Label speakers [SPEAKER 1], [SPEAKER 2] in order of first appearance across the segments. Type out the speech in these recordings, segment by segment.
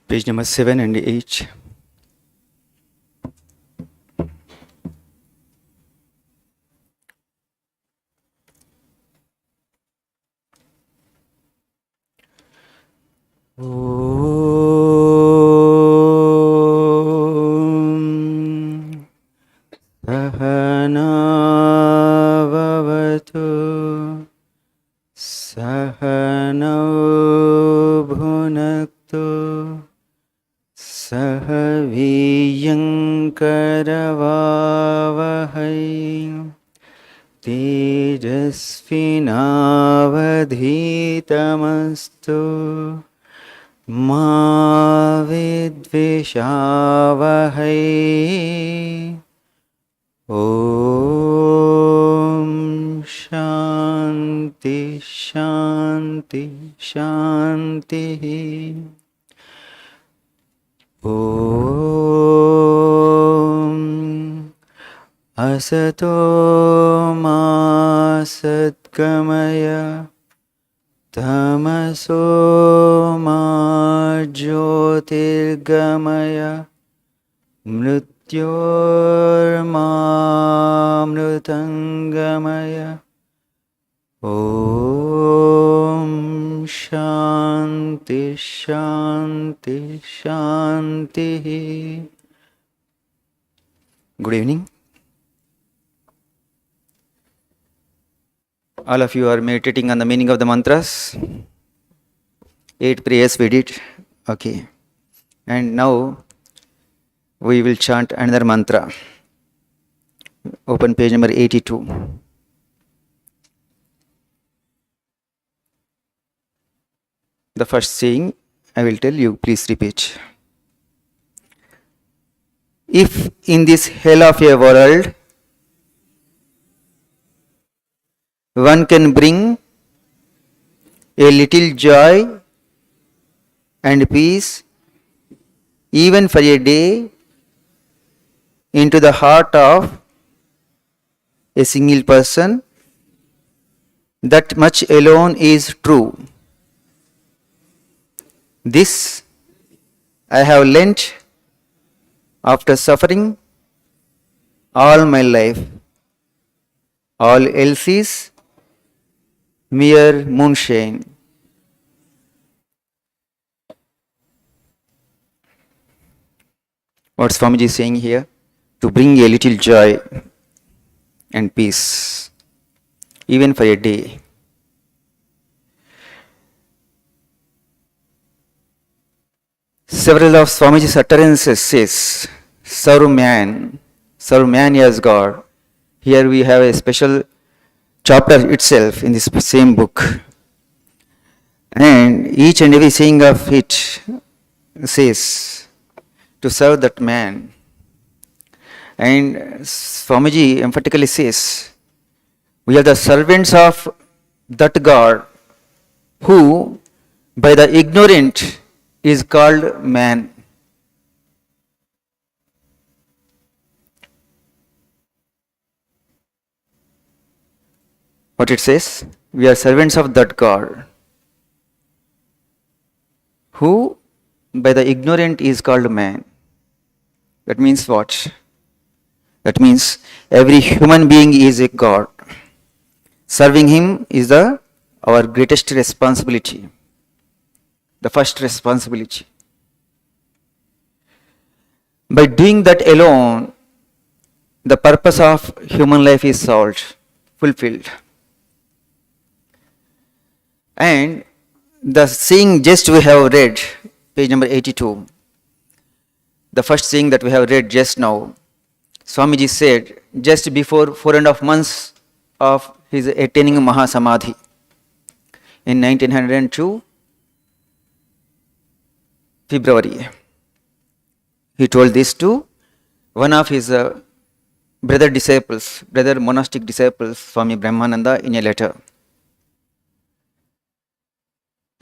[SPEAKER 1] Page number 7 and 8. Om Sahanavavatu Sahanau Bhunaktu Sahaviyankaravavahai Tejasvinavadhitamastu Ma vidvishavahai. Om Shanti Shanti Shanti. Om Asato Ma Satgamaya Tamaso ma jyotirgamaya mrityor ma mritangamaya. Om Shanti Shanti Shanti. Good evening. All of you are meditating on the meaning of the mantras. 8 prayers we did. Okay. And now we will chant another mantra. Open page number 82. The first saying I will tell you, please repeat. If in this hell of a world one can bring a little joy and peace, even for a day, into the heart of a single person, that much alone is true. This I have learnt after suffering all my life. All else is mere moonshine. What Swamiji is saying here? To bring a little joy and peace, even for a day. Several of Swamiji's utterances says, serve man as God. Here we have a special chapter itself in this same book. And each and every saying of it says to serve that man. And Swamiji emphatically says, we are the servants of that God who by the ignorant is called man. What it says? We are servants of that God who by the ignorant is called man. That means what? That means every human being is a God. Serving him is our greatest responsibility. The first responsibility. By doing that alone, the purpose of human life is solved, fulfilled. And the saying just we have read, page number 82, the first saying that we have read just now, Swamiji said just before 4.5 months of his attaining Mahasamadhi in 1902, February. He told this to one of his brother monastic disciples, Swami Brahmananda, in a letter.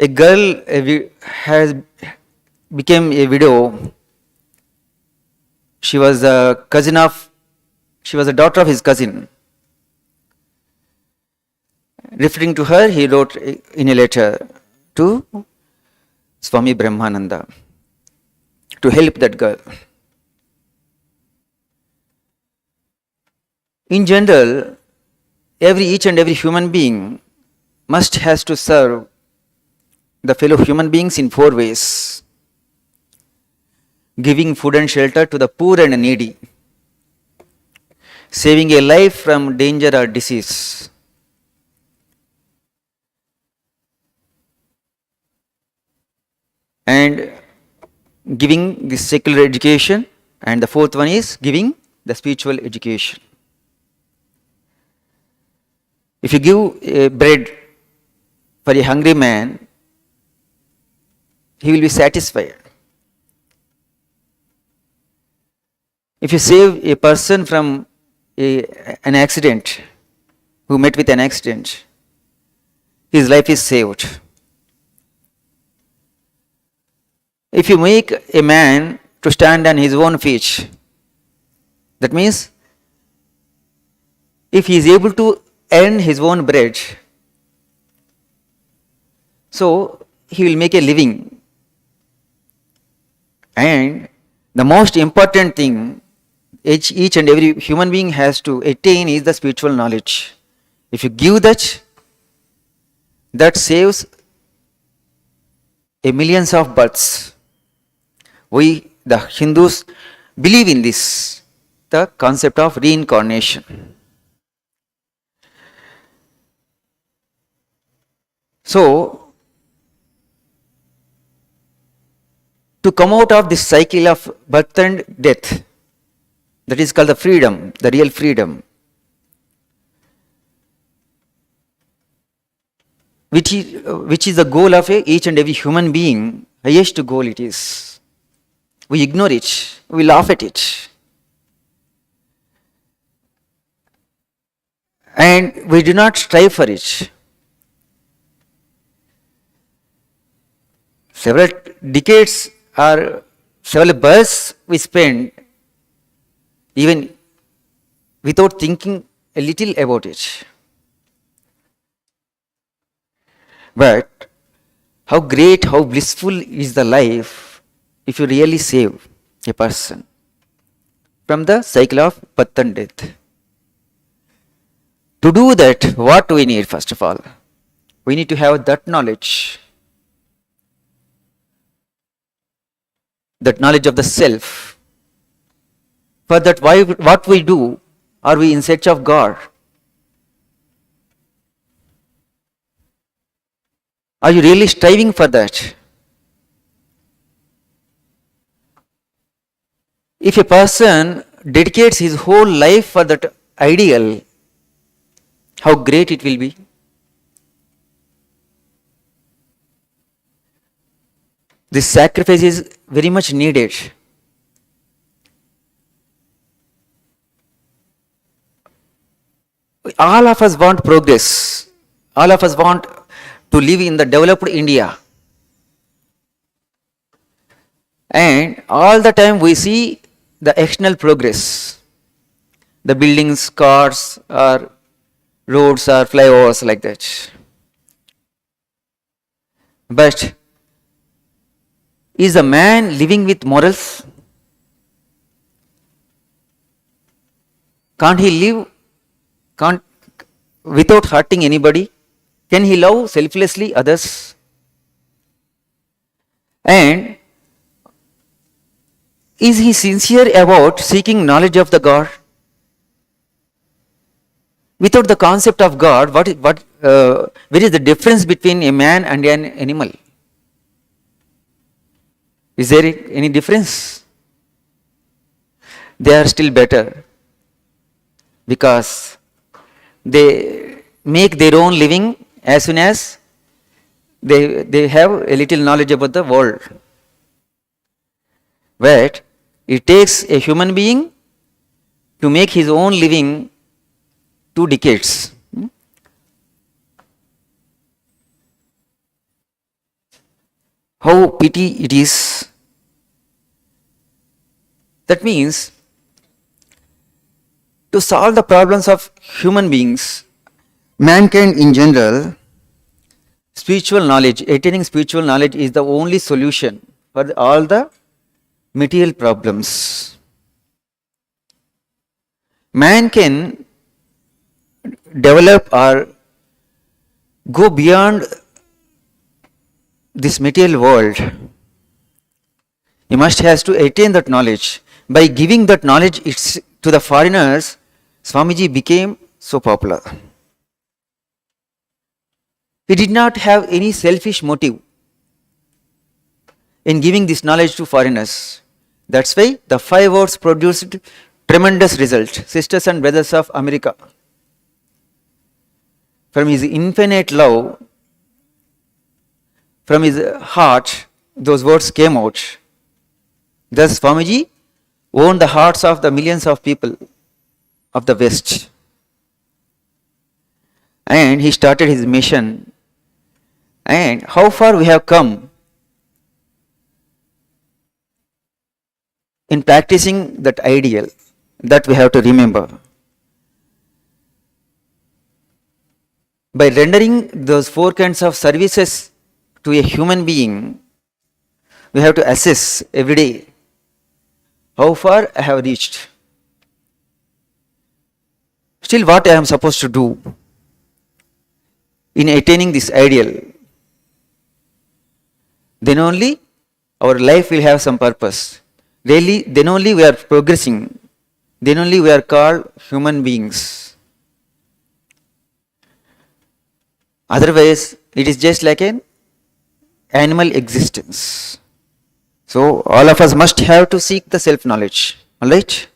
[SPEAKER 1] A girl became a widow. She was a daughter of his cousin. Referring to her, he wrote in a letter to Swami Brahmananda. to help that girl. In general, each and every human being has to serve the fellow human beings in 4 ways: giving food and shelter to the poor and needy, saving a life from danger or disease, and giving the secular education, and the 4th one is giving the spiritual education. If you give bread for a hungry man, he will be satisfied. If you save a person from an accident, who met with an accident, his life is saved. If you make a man to stand on his own feet, that means if he is able to earn his own bread, so he will make a living. And the most important thing each and every human being has to attain is the spiritual knowledge. If you give that, that saves a millions of births. We, the Hindus, believe in this, the concept of reincarnation. So, to come out of this cycle of birth and death, that is called the freedom, the real freedom, which is the goal of each and every human being, highest goal it is. We ignore it, we laugh at it, and we do not strive for it. Several decades or several births we spend even without thinking a little about it. But how great, how blissful is the life if you really save a person from the cycle of birth and death. To do that, what do we need first of all? We need to have that knowledge. That knowledge of the self. For that, what we do, are we in search of God? Are you really striving for that? If a person dedicates his whole life for that ideal, how great it will be. This sacrifice is very much needed. All of us want progress. All of us want to live in the developed India. And all the time we see the external progress. The buildings, cars, or roads, or flyovers like that. But is a man living with morals? Can't he live without hurting anybody? Can he love selflessly others? And is he sincere about seeking knowledge of the God? Without the concept of God, where is the difference between a man and an animal? Is there any difference? They are still better because they make their own living as soon as they have a little knowledge about the world. But it takes a human being to make his own living 2 decades. How pity it is. That means to solve the problems of human beings, mankind in general, spiritual knowledge, attaining spiritual knowledge is the only solution for all the material problems. Man can develop or go beyond this material world. He must has to attain that knowledge. By giving that knowledge to the foreigners, Swamiji became so popular. He did not have any selfish motive in giving this knowledge to foreigners. That's why the 5 words produced tremendous result. Sisters and brothers of America. From his infinite love, from his heart, those words came out. Thus Swamiji owned the hearts of the millions of people of the West. And he started his mission. And how far we have come in practicing that ideal, that we have to remember. By rendering those 4 kinds of services to a human being, we have to assess every day how far I have reached. Still, what I am supposed to do in attaining this ideal. Then only our life will have some purpose. Really, then only we are progressing. Then only we are called human beings. Otherwise, it is just like an animal existence. So, all of us must have to seek the self-knowledge. Alright?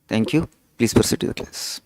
[SPEAKER 1] Thank you. Please proceed to the class.